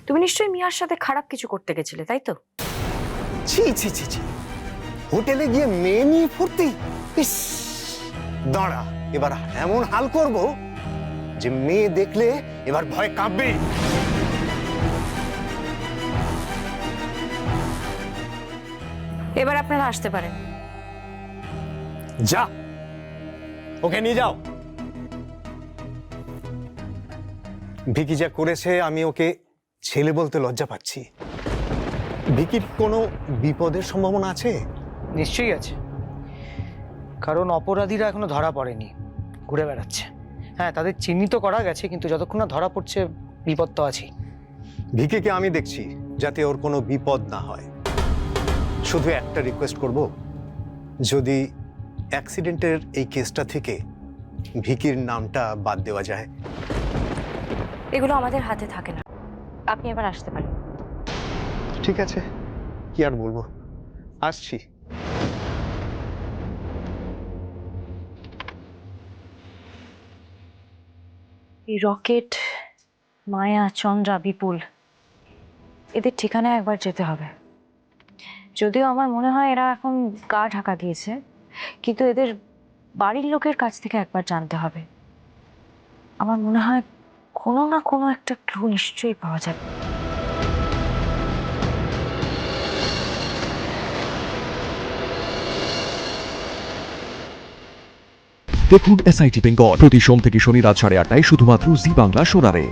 তুমি নিশ্চয়ই মিয়ার সাথে খারাপ কিছু করতে গেছিলে, তাই তো? ছি ছি ছি ছি, হোটেলে গিয়ে মেয়ে নিয়ে ফুর্তি! ইস, দাঁড়া, এবার এমন হাল করব যে মেয়ে দেখলে এবার ভয় কাঁপবে। এবার আপনারা আসতে পারেন। যা, ওকে নিয়ে যাও। ভিকি যা করেছে আমি ওকে ছেলে বলতে লজ্জা পাচ্ছি। ভিকির কোনো বিপদের সম্ভাবনা আছে? নিশ্চয়ই আছে, কারণ অপরাধীরা এখনো ধরা পড়েনি, ঘুরে বেড়াচ্ছে। হ্যাঁ, তাদের চিহ্নিত করা গেছে, কিন্তু যতক্ষণ না ধরা পড়ছে বিপদ তো আছেই। ভিকিকে আমি দেখছি, যাতে ওর কোনো বিপদ না হয়। শুধু একটা রিকোয়েস্ট করব, যদি অ্যাক্সিডেন্টের এই কেসটা থেকে ভিকির নামটা বাদ দেওয়া যায়। এগুলো আমাদের হাতে থাকে না, আপনি এবার আসতে পারেন। ঠিক আছে, কি আর বলবো, আসছি। এই রকেট, মায়া, চন্দ্রা, বিপুল, এদের ঠিকানায় একবার যেতে হবে। যদিও আমার মনে হয় এরা এখন গা ঢাকা দিয়েছে, কিন্তু এদের বাড়ির লোকের কাছ থেকে একবার জানতে হবে। আমার মনে হয় কোনো না কোনো একটা ক্লু নিশ্চয়ই পাওয়া যাবে। দেখুন SIT বেঙ্গল প্রতি সোম থেকে শনি রাত 8:30টায় শুধুমাত্র জি বাংলা সোনারে।